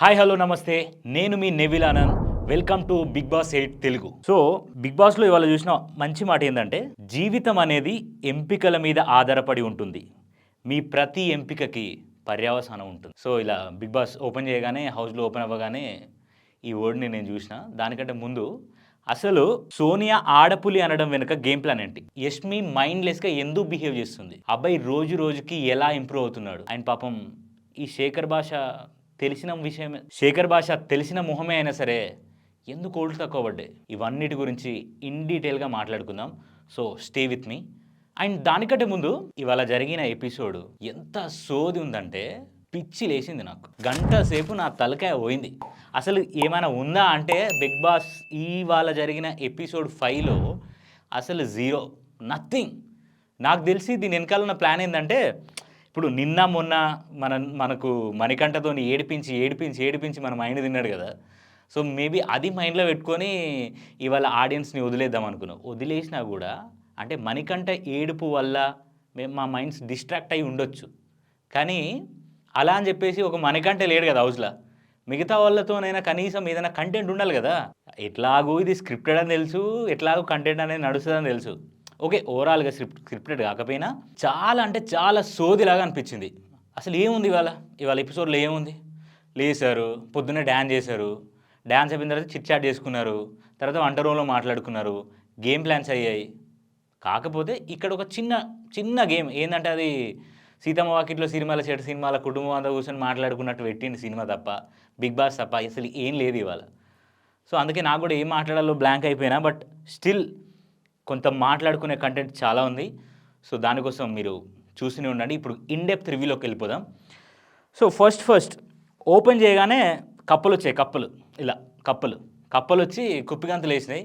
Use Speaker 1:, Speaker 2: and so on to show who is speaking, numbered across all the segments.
Speaker 1: Hi hello namaste. నేను మీ Neville Anand. Welcome to Bigg Boss 8 Telugu. So Bigg బాస్లో ఇవాళ చూసిన మంచి మాట ఏంటంటే, జీవితం అనేది ఎంపికల మీద ఆధారపడి ఉంటుంది. మీ ప్రతి ఎంపికకి పర్యవసానం ఉంటుంది. సో ఇలా బిగ్ బాస్ ఓపెన్ చేయగానే, హౌస్లో ఓపెన్ అవ్వగానే ఈ వర్డ్ని నేను చూసిన. దానికంటే ముందు అసలు సోనియా ఆడపులి అనడం వెనుక గేమ్ ప్లాన్ ఏంటి? యష్మి మైండ్లెస్గా ఎందుకు బిహేవ్ చేస్తుంది? అబ్బాయి రోజు రోజుకి ఎలా ఇంప్రూవ్ అవుతున్నాడు? ఆయన పాపం ఈ శేఖర్ భాష తెలిసిన మొహమే అయినా సరే ఎందుకు ఓల్డ్ తక్కువ పడ్డాయి? ఇవన్నిటి గురించి ఇన్ డీటెయిల్గా మాట్లాడుకుందాం. So stay with me. And దానికంటే ముందు ఇవాళ జరిగిన ఎపిసోడ్ ఎంత సోది ఉందంటే పిచ్చి లేచింది నాకు. గంట సేపు నా తలకాయ పోయింది. అసలు ఏమైనా ఉందా అంటే బిగ్ బాస్ ఇవాళ జరిగిన ఎపిసోడ్ 5లో అసలు జీరో, నథింగ్. నాకు తెలిసి దీని వెనకాల ఉన్న ప్లాన్ ఏంటంటే, ఇప్పుడు నిన్న మొన్న మనకు మణికంఠతో ఏడిపించి మన మైండ్ తిన్నాడు కదా. సో మేబీ అది మైండ్లో పెట్టుకొని ఇవాళ ఆడియన్స్ని వదిలేద్దాం అనుకున్నాం. వదిలేసినా కూడా అంటే మణికంఠ ఏడుపు వల్ల మా మైండ్స్ డిస్ట్రాక్ట్ అయి ఉండొచ్చు. కానీ అలా అని చెప్పేసి ఒక మణికంఠ లేడు కదా హౌస్లో. మిగతా వాళ్ళతోనైనా కనీసం ఏదైనా కంటెంట్ ఉండాలి కదా. ఎట్లాగూ ఇది స్క్రిప్టెడ్ అని తెలుసు, ఎట్లాగో కంటెంట్ అనేది నడుస్తుందని తెలుసు. ఓకే, ఓవరాల్గా స్క్రిప్టెడ్ కాకపోయినా చాలా అంటే చాలా సోదిలాగా అనిపించింది. అసలు ఏముంది ఇవాళ ఎపిసోడ్లో ఏముంది? లేసారు, పొద్దున్నే డ్యాన్స్ చేశారు, డ్యాన్స్ అయిపోయిన తర్వాత చిట్ చాట్ చేసుకున్నారు, తర్వాత వంట రూమ్లో మాట్లాడుకున్నారు, గేమ్ ప్లాన్స్ అయ్యాయి. కాకపోతే ఇక్కడ ఒక చిన్న గేమ్ ఏంటంటే, అది సీతమ్మ వాకిట్లో సినిమాల కుటుంబం అంతా కూర్చొని మాట్లాడుకున్నట్టు పెట్టింది సినిమా తప్ప, బిగ్ బాస్ తప్ప అసలు ఏం లేదు ఇవాళ. సో అందుకే నాకు కూడా ఏం మాట్లాడాలో బ్లాంక్ అయిపోయినా. బట్ స్టిల్ కొంత మాట్లాడుకునే కంటెంట్ చాలా ఉంది. సో దానికోసం మీరు చూస్తూనే ఉండండి. ఇప్పుడు ఇన్ డెప్త్ రివ్యూలోకి వెళ్ళిపోదాం. సో ఫస్ట్ ఓపెన్ చేయగానే కప్పలు వచ్చాయి. ఇలా కప్పలు వచ్చి కుప్పిగంతులు వేసినాయి.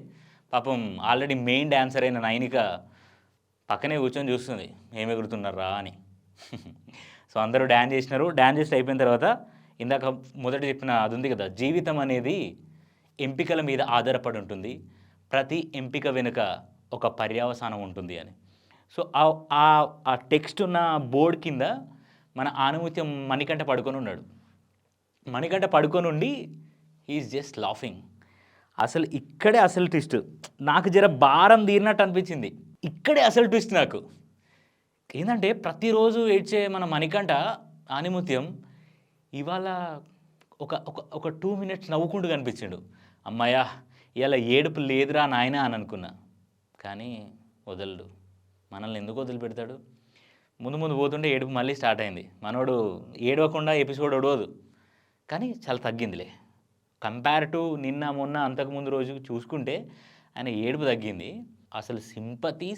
Speaker 1: పాపం ఆల్రెడీ మెయిన్ డాన్సర్ అయిన నైనిక పక్కనే కూర్చొని చూస్తుంది, ఏం ఎగురుతున్నారా అని. సో అందరూ డ్యాన్స్ చేసినారు. డ్యాన్స్ చేసి అయిపోయిన తర్వాత ఇందాక మొదట చెప్పిన అది ఉంది కదా, జీవితం అనేది ఎంపికల మీద ఆధారపడి ఉంటుంది, ప్రతి ఎంపిక వెనుక ఒక పర్యవసానం ఉంటుంది అని. సో ఆ టెక్స్ట్ ఉన్న బోర్డు కింద మన ఆనుమత్యం మణికంఠ పడుకొని ఉన్నాడు. మణికంఠ పడుకొని ఉండి ఈజ్ జస్ట్ లాఫింగ్. అసలు ఇక్కడే అసలు ట్విస్ట్. నాకు జర భారం తీరినట్టు అనిపించింది. ఇక్కడే అసలు ట్విస్ట్ నాకు ఏంటంటే, ప్రతిరోజు ఏడ్చే మన మణికంఠ ఆనిముత్యం ఇవాళ ఒక 2 minutes నవ్వుకుంటూ కనిపించాడు. అమ్మాయ్యా ఇలా ఏడుపు లేదురా నాయన అని అనుకున్నా. కానీ వదలడు, మనల్ని ఎందుకు వదిలిపెడతాడు? ముందు పోతుంటే ఏడుపు మళ్ళీ స్టార్ట్ అయింది. మనోడు ఏడవకుండా ఎపిసోడ్ ఒడవదు, కానీ చాలా తగ్గిందిలే. కంపేర్ టు నిన్న మొన్న అంతకుముందు రోజు చూసుకుంటే ఆయన ఏడుపు తగ్గింది. అసలు సింపతి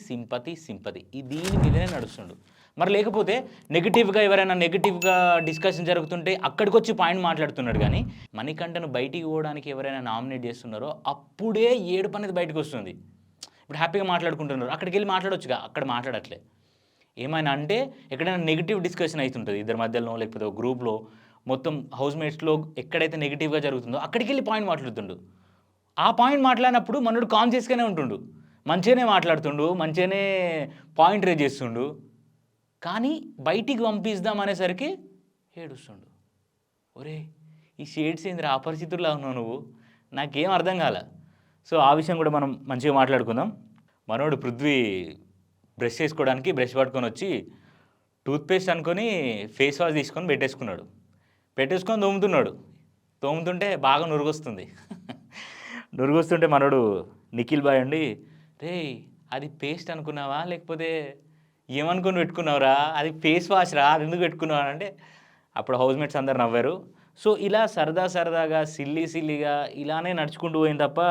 Speaker 1: దీని మీదనే నడుస్తుండు. మరి లేకపోతే ఎవరైనా నెగిటివ్గా డిస్కషన్ జరుగుతుంటే అక్కడికి వచ్చి పాయింట్ మాట్లాడుతున్నాడు. కానీ మణికంఠను బయటికి పోవడానికి ఎవరైనా నామినేట్ చేస్తున్నారో అప్పుడే ఏడుపు అనేది బయటకు వస్తుంది. ఇప్పుడు హ్యాపీగా మాట్లాడుకుంటున్నారు, అక్కడికి వెళ్ళి మాట్లాడొచ్చుగా, అక్కడ మాట్లాడట్లే. ఏమైనా అంటే ఎక్కడైనా నెగిటివ్ డిస్కషన్ అవుతుంటుంది ఇద్దరి మధ్యలో, లేకపోతే ఒక గ్రూప్లో మొత్తం హౌస్మేట్స్లో ఎక్కడైతే నెగిటివ్గా జరుగుతుందో అక్కడికి వెళ్ళి పాయింట్ మాట్లాడుతుండు. ఆ పాయింట్ మాట్లాడినప్పుడు మనోడు కాన్షియస్గానే ఉంటుండు, మంచిగానే మాట్లాడుతుండు, మంచిగానే పాయింట్ రేజ్ చేస్తుండు. కానీ బయటికి పంపిద్దాం అనేసరికి ఏడుస్తుండు. ఒరే ఈ షేడ్స్ ఏందిరా, అపరిచితుల్లా ఉన్నావు నువ్వు, నాకేం అర్థం కాలే. సో ఆ విషయం కూడా మనం మంచిగా మాట్లాడుకుందాం. మనోడు పృథ్వీ బ్రష్ చేసుకోవడానికి బ్రష్ పట్టుకొని వచ్చి టూత్పేస్ట్ అనుకొని ఫేస్ వాష్ తీసుకొని పెట్టేసుకొని తోముతుంటే బాగా నురుగొస్తుంటే మనోడు నిఖిల్ బాయ్ అండి, రే అది పేస్ట్ అనుకున్నావా లేకపోతే ఏమనుకొని పెట్టుకున్నావురా, అది ఫేస్ వాష్ రా, అది ఎందుకు పెట్టుకున్నావా అంటే అప్పుడు హౌస్మేట్స్ అందరు నవ్వారు. సో ఇలా సరదాగా సిల్లీగా ఇలానే నడుచుకుంటూ పోయింది తప్ప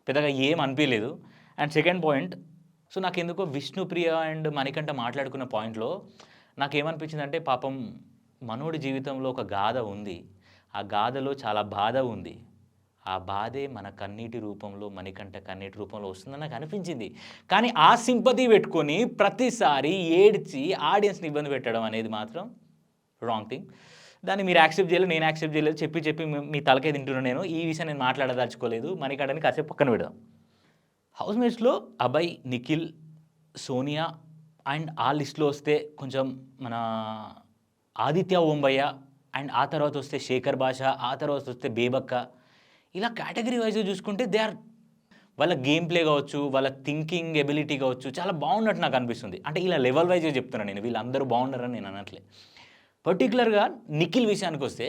Speaker 1: పెద్దగా ఏం అనిపించలేదు. అండ్ సెకండ్ పాయింట్, సో నాకెందుకో విష్ణుప్రియ అండ్ మణికంఠ మాట్లాడుకున్న పాయింట్లో నాకేమనిపించిందంటే, పాపం మనోడి జీవితంలో ఒక గాథ ఉంది, ఆ గాథలో చాలా బాధ ఉంది, ఆ బాధే మన కన్నీటి రూపంలో, మణికంఠ కన్నీటి రూపంలో వస్తుందని నాకు అనిపించింది. కానీ ఆ సింపతి పెట్టుకొని ప్రతిసారి ఏడ్చి ఆడియన్స్ని ఇబ్బంది పెట్టడం అనేది మాత్రం రాంగ్ థింగ్. దాన్ని మీరు యాక్సెప్ట్ చేయలేదు, నేను యాక్సెప్ట్ చేయలేదు. చెప్పి మీ తలకే తింటున్నాను నేను. ఈ విషయం నేను మాట్లాడదలుచుకోలేదు. మణికంఠని కాసేపు పక్కన పెడదాం. హౌస్మేట్స్లో అభయ్, నిఖిల్, సోనియా అండ్ ఆ లిస్ట్లో వస్తే కొంచెం మన ఆదిత్య ఓంబయ్య అండ్ ఆ తర్వాత వస్తే శేఖర్ భాష, ఆ తర్వాత వస్తే బేబక్క. ఇలా కేటగిరీ వైజ్‌గా చూసుకుంటే దే ఆర్ వాళ్ళ గేమ్ ప్లే కావచ్చు, వాళ్ళ థింకింగ్ ఎబిలిటీ కావచ్చు, చాలా బాగున్నట్టు నాకు అనిపిస్తుంది. అంటే ఇలా లెవెల్ వైజ్‌గా చెప్తున్నాను నేను. వీళ్ళందరూ బాగున్నారని నేను అనట్లే. పర్టిక్యులర్‌గా నిఖిల్ విషయానికొస్తే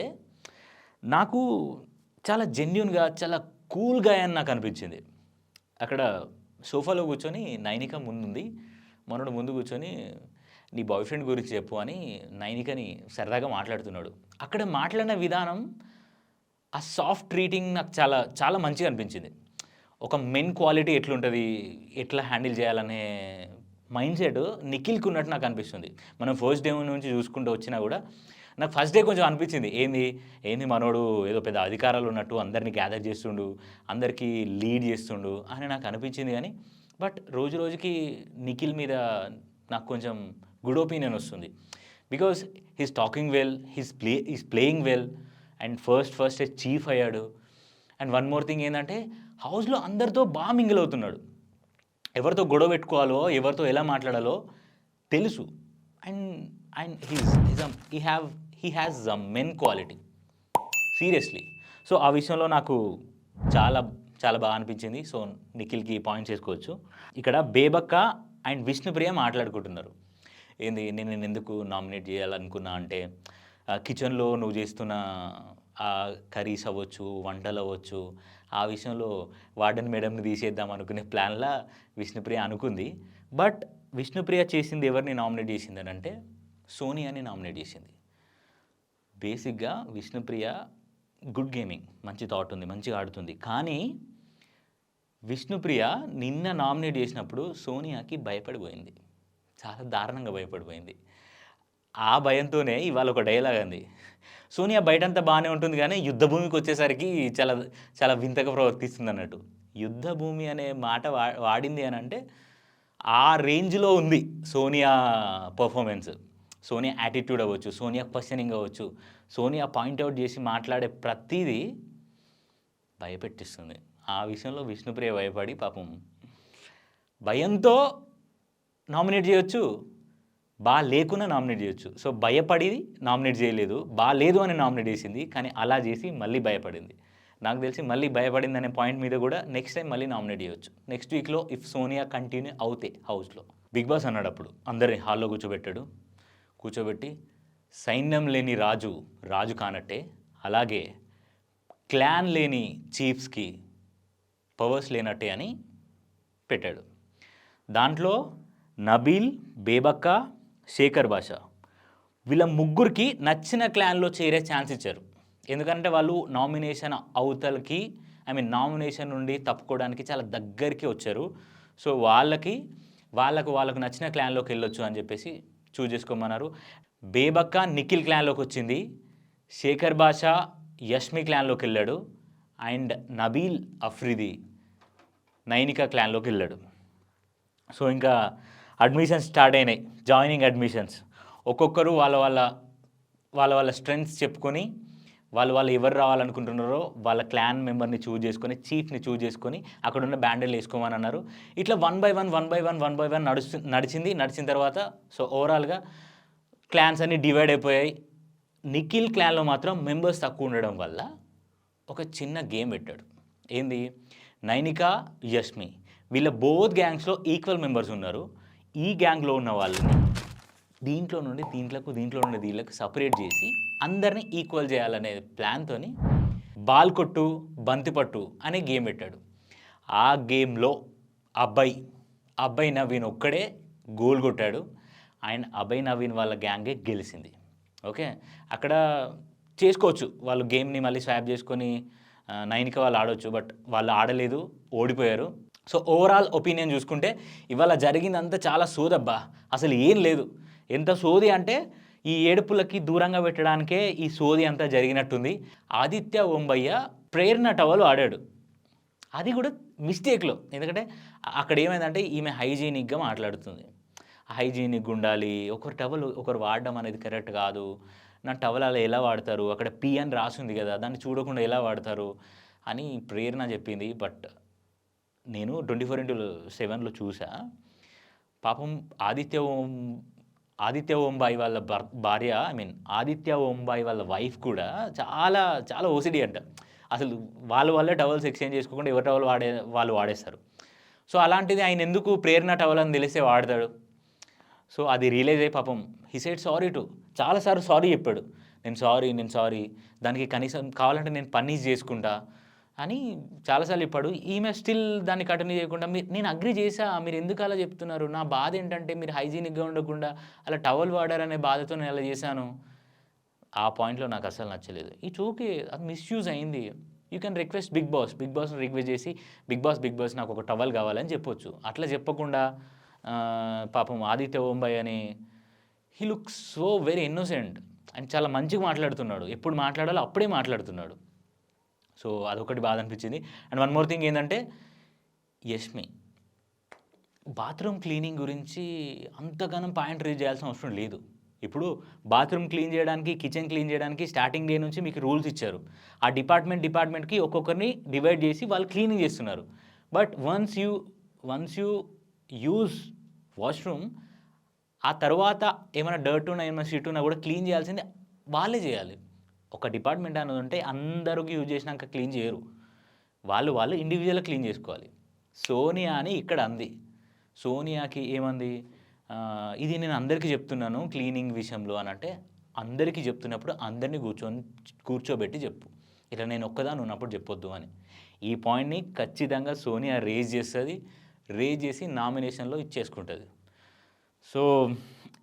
Speaker 1: నాకు చాలా జెన్యూన్‌గా, చాలా కూల్ గాయ్ అని నాకు అనిపించింది. అక్కడ సోఫాలో కూర్చొని నైనిక ముందుంది. మనోడు ముందు కూర్చొని నీ బాయ్ ఫ్రెండ్ గురించి చెప్పు అని నైనికని సరదాగా మాట్లాడుతున్నాడు. అక్కడ మాట్లాడిన విధానం, ఆ సాఫ్ట్ ట్రీటింగ్ నాకు చాలా చాలా మంచిగా అనిపించింది. ఒక మెన్ క్వాలిటీ ఎట్లుంటది, ఎట్లా హ్యాండిల్ చేయాలనే మైండ్‌సెట్ నిఖిల్‌కి ఉన్నట్టు నాకు అనిపిస్తుంది. మనం ఫస్ట్ డే నుంచి చూసుకుంటూ వచ్చినా కూడా నాకు ఫస్ట్ డే కొంచెం అనిపించింది. ఏంది మనోడు ఏదో పెద్ద అధికారాలు ఉన్నట్టు అందరిని గ్యాదర్ చేస్తుండు, అందరికీ లీడ్ చేస్తుండు అని నాకు అనిపించింది గానీ, బట్ రోజు రోజుకి నిఖిల్ మీద నాకు కొంచెం గుడ్ ఒపీనియన్ వస్తుంది. Because he's talking well, he's playing well and first chief అయ్యాడు. అండ్ వన్ మోర్ థింగ్ ఏందంటే హౌస్‌లో అందరితో బాగా మింగిల్ అవుతున్నాడు. ఎవరితో గొడవ పెట్టుకోవాలో, ఎవరితో ఎలా మాట్లాడాలో తెలుసు. And and he has men quality seriously. So ఆ విషయంలో నాకు చాలా చాలా బాగా అనిపించింది. సో నిఖిల్‌కి పాయింట్స్ ఏసుకోవచ్చు. ఇక్కడ బేబక్క అండ్ విష్ణుప్రియ మాట్లాడుకుంటున్నారు. నేను నిన్నెందుకు నామినేట్ చేయాలనుకున్నా అంటే కిచెన్‌లో నువ్వు చేస్తున్న కర్రీస్ అవ్వచ్చు, వంటలు అవ్వచ్చు, ఆ విషయంలో వార్డెన్ మేడంని తీసేద్దాం అనుకునే ప్లాన్‌లా విష్ణుప్రియ అనుకుంది. బట్ విష్ణుప్రియ చేసింది ఎవరిని నామినేట్ చేసిందనంటే సోనియాని నామినేట్ చేసింది. బేసిక్‌గా విష్ణుప్రియ గుడ్ గేమింగ్, మంచి థాట్ ఉంది, మంచిగా ఆడుతుంది. కానీ విష్ణుప్రియ నిన్న నామినేట్ చేసినప్పుడు సోనియాకి భయపడిపోయింది. చాలా దారుణంగా భయపడిపోయింది. ఆ భయంతోనే ఇవాళ ఒక డైలాగ్ అంది. సోనియా బయటంతా బాగానే ఉంటుంది కానీ యుద్ధ భూమికి వచ్చేసరికి చాలా చాలా వింతగా ప్రవర్తిస్తుందన్నట్టు. యుద్ధ భూమి అనే మాట వాడింది అని అంటే ఆ రేంజ్‌లో ఉంది సోనియా పర్ఫార్మెన్స్. సోనియా యాటిట్యూడ్ అవ్వచ్చు, సోనియా క్వెషనింగ్ అవ్వచ్చు, సోనియా పాయింట్అవుట్ చేసి మాట్లాడే ప్రతీదీ భయపెట్టిస్తుంది. ఆ విషయంలో విష్ణుప్రియ భయపడి పాపం భయంతో నామినేట్ చేయొచ్చు, లేకున్నా నామినేట్ చేయొచ్చు. సో భయపడి నామినేట్ చేయలేదు, లేదు అని నామినేట్ చేసింది. కానీ అలా చేసి మళ్ళీ భయపడింది. నాకు తెలిసి మళ్ళీ భయపడింది అనే పాయింట్ మీద కూడా నెక్స్ట్ టైం మళ్ళీ నామినేట్ చేయొచ్చు. నెక్స్ట్ వీక్‌లో ఇఫ్ సోనియా కంటిన్యూ అవుతే హౌస్‌లో. బిగ్ బాస్ అన్నాడు అప్పుడు అందరిని హాల్‌లో కూర్చోబెట్టి సైన్యం లేని రాజు రాజు కానట్టే, అలాగే క్లాన్ లేని చీఫ్స్‌కి పవర్స్ లేనట్టే అని పెట్టాడు. దాంట్లో నబీల్, బేబక్క, శేఖర్ భాష వీళ్ళ ముగ్గురికి నచ్చిన క్లాన్లో చేరే ఛాన్స్ ఇచ్చారు. ఎందుకంటే వాళ్ళు నామినేషన్ అవతలకి నామినేషన్ నుండి తప్పుకోవడానికి చాలా దగ్గరికి వచ్చారు. సో వాళ్ళకు నచ్చిన క్లాన్లోకి వెళ్ళొచ్చు అని చెప్పేసి చూజ్ చేసుకోమన్నారు. బేబక్క నిఖిల్ క్లాన్లోకి వచ్చింది, శేఖర్ భాష యష్మి క్లాన్లోకి వెళ్ళాడు, అండ్ నబీల్ అఫ్రిది నైనిక క్లాన్లోకి వెళ్ళాడు. సో ఇంకా అడ్మిషన్స్ స్టార్ట్ అయినాయి, జాయినింగ్ అడ్మిషన్స్. ఒక్కొక్కరు వాళ్ళ స్ట్రెంగ్త్స్ చెప్పుకొని వాళ్ళు ఎవరు రావాలనుకుంటున్నారో వాళ్ళ క్లాన్ మెంబర్ని చూజ్ చేసుకొని, చీఫ్ని చూజ్ చేసుకొని అక్కడున్న బ్యాండిల్ వేసుకోమని అన్నారు. ఇట్లా వన్ బై వన్ నడిచిన తర్వాత సో ఓవరాల్గా క్లాన్స్ అన్నీ డివైడ్ అయిపోయాయి. నిఖిల్ క్లాన్లో మాత్రం మెంబర్స్ తక్కువ ఉండడం వల్ల ఒక చిన్న గేమ్ పెట్టాడు. ఏంది, నైనిక, యష్మి వీళ్ళ బోత్ గ్యాంగ్స్లో ఈక్వల్ మెంబర్స్ ఉన్నారు. ఈ గ్యాంగ్లో ఉన్న వాళ్ళని దీంట్లో నుండి దీంట్లకు సపరేట్ చేసి అందరినీ ఈక్వల్ చేయాలనే ప్లాన్తోని బాల్ కొట్టు బంతిపట్టు అనే గేమ్ పెట్టాడు. ఆ గేమ్లో అబ్బాయి నవీన్ ఒక్కడే గోల్ కొట్టాడు అండ్ అబ్బాయి నవీన్ వాళ్ళ గ్యాంగే గెలిచింది. ఓకే, అక్కడ చేసుకోవచ్చు వాళ్ళు గేమ్ని మళ్ళీ స్వాప్ చేసుకొని నైనిక వాళ్ళు ఆడవచ్చు, బట్ వాళ్ళు ఆడలేదు, ఓడిపోయారు. సో ఓవరాల్ ఒపీనియన్ చూసుకుంటే ఇవాళ జరిగిందంతా చాలా సోదబ్బా, అసలు ఏం లేదు. ఎంత సోది అంటే ఈ ఏడుపులకి దూరంగా పెట్టడానికే ఈ సోది అంతా జరిగినట్టుంది. ఆదిత్య ఓంబయ్య ప్రేరణ టవల్ ఆడాడు, అది కూడా మిస్టేక్లో. ఎందుకంటే అక్కడ ఏమైందంటే ఈమె హైజీనిక్గా మాట్లాడుతుంది, హైజీనిక్గా ఉండాలి, ఒకరు వాడడం అనేది కరెక్ట్ కాదు, నా టవల్ అలా ఎలా వాడతారు, అక్కడ పి అని రాసింది కదా దాన్ని చూడకుండా ఎలా వాడతారు అని ప్రేరణ చెప్పింది. బట్ నేను 24/7లో చూసా, పాపం ఆదిత్య ఓంబాయి వాళ్ళ భార్య, ఐ మీన్ ఆదిత్య ఓంబాయి వాళ్ళ వైఫ్ కూడా చాలా చాలా ఓసిడి అంట. అసలు వాళ్ళే టవల్స్ ఎక్స్చేంజ్ చేసుకోకుండా ఎవరి టవల్ వాళ్ళు వాడేస్తారు. సో అలాంటిది ఆయన ఎందుకు ప్రేరణ టవల్ అని తెలిస్తే వాడతాడు. సో అది రియలైజ్ అయ్యి పాపం హీ సెడ్ సారీ టు, చాలాసార్లు సారీ చెప్పాడు. నేను సారీ, దానికి కనీసం కావాలంటే నేను పన్నీస్ చేసుకుంటా అని చాలాసార్లు చెప్పాడు. ఈమె స్టిల్ దాన్ని కంటిన్యూ చేయకుండా, నేను అగ్రి చేశా, మీరు ఎందుకు అలా చెప్తున్నారు, నా బాధ ఏంటంటే మీరు హైజీనిక్గా ఉండకుండా అలా టవల్ వాడారనే బాధతో నేను అలా చేశాను. ఆ పాయింట్లో నాకు అసలు నచ్చలేదు. ఇట్స్ ఓకే, అది మిస్యూజ్ అయింది. యూ కెన్ రిక్వెస్ట్ బిగ్ బాస్ని రిక్వెస్ట్ చేసి బిగ్ బాస్ నాకు ఒక టవల్ కావాలని చెప్పొచ్చు. అట్లా చెప్పకుండా పాపం ఆదిత్య ఓంబాయ్ అని he looks so very innocent and చాలా మంచిగా మాట్లాడుతున్నాడు. ఎప్పుడు మాట్లాడాలో అప్పుడే మాట్లాడుతున్నాడు. సో అదొకటి బాధ అనిపించింది. అండ్ వన్ మోర్ థింగ్ ఏంటంటే, యష్మి బాత్రూమ్ క్లీనింగ్ గురించి అంతగానం పాయింట్ రేజ్ చేయాల్సిన అవసరం లేదు. ఇప్పుడు బాత్రూమ్ క్లీన్ చేయడానికి, కిచెన్ క్లీన్ చేయడానికి స్టార్టింగ్ డే నుంచి మీకు రూల్స్ ఇచ్చారు. ఆ డిపార్ట్మెంట్కి ఒక్కొక్కరిని డివైడ్ చేసి వాళ్ళు క్లీనింగ్ చేస్తున్నారు. But once you use washroom, ఆ తర్వాత ఏమైనా డర్ట్ ఉన్నా ఏమైనా షీట్ ఉన్నా కూడా క్లీన్ చేయాల్సింది వాళ్ళే చేయాలి. ఒక డిపార్ట్మెంట్ అనేది ఉంటే అందరికి యూజ్ చేసినాక క్లీన్ చేయరు, వాళ్ళు ఇండివిజువల్గా క్లీన్ చేసుకోవాలి. సోనియా అని ఇక్కడ అంది. సోనియాకి ఏమంది, ఇది నేను అందరికీ చెప్తున్నాను క్లీనింగ్ విషయంలో అని అంటే, అందరికీ చెప్తున్నప్పుడు అందరినీ కూర్చోబెట్టి చెప్పు, ఇలా నేను ఒక్కదాన్ని ఉన్నప్పుడు చెప్పొద్దు అని. ఈ పాయింట్ని ఖచ్చితంగా సోనియా రేజ్ చేసి నామినేషన్లో ఇచ్చేసుకుంటుంది. సో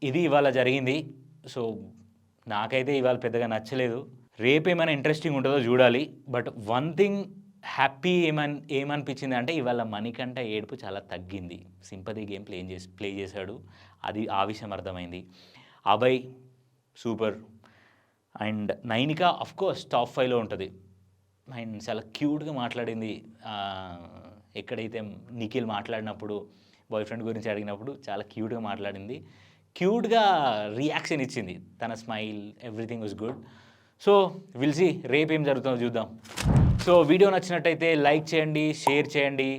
Speaker 1: ఇది ఇవాళ జరిగింది. సో నాకైతే ఇవాళ పెద్దగా నచ్చలేదు. రేపేమైనా ఇంట్రెస్టింగ్ ఉంటుందో చూడాలి. బట్ వన్ థింగ్ హ్యాపీ ఏమనిపించింది అంటే, ఇవాళ మణికంఠ ఏడుపు చాలా తగ్గింది. సింపతి గేమ్ ప్లే చేశాడు, అది ఆ విషయం అర్థమైంది. Abhay super. And Nainika of course top 5లో ఉంటుంది. అండ్ చాలా క్యూట్గా మాట్లాడింది. ఎక్కడైతే నిఖిల్ మాట్లాడినప్పుడు, బాయ్ ఫ్రెండ్ గురించి అడిగినప్పుడు చాలా క్యూట్గా మాట్లాడింది, క్యూట్గా రియాక్షన్ ఇచ్చింది. తన smile, everything was good. So will see రేపు ఏం జరుగుతుందో చూద్దాం. సో వీడియో నచ్చినట్టయితే లైక్ చేయండి, షేర్ చేయండి,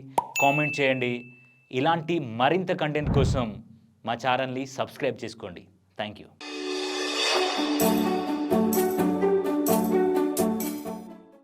Speaker 1: కామెంట్ చేయండి. ఇలాంటి మరింత కంటెంట్ కోసం మా ఛానల్ని సబ్స్క్రైబ్ చేసుకోండి. Thank you.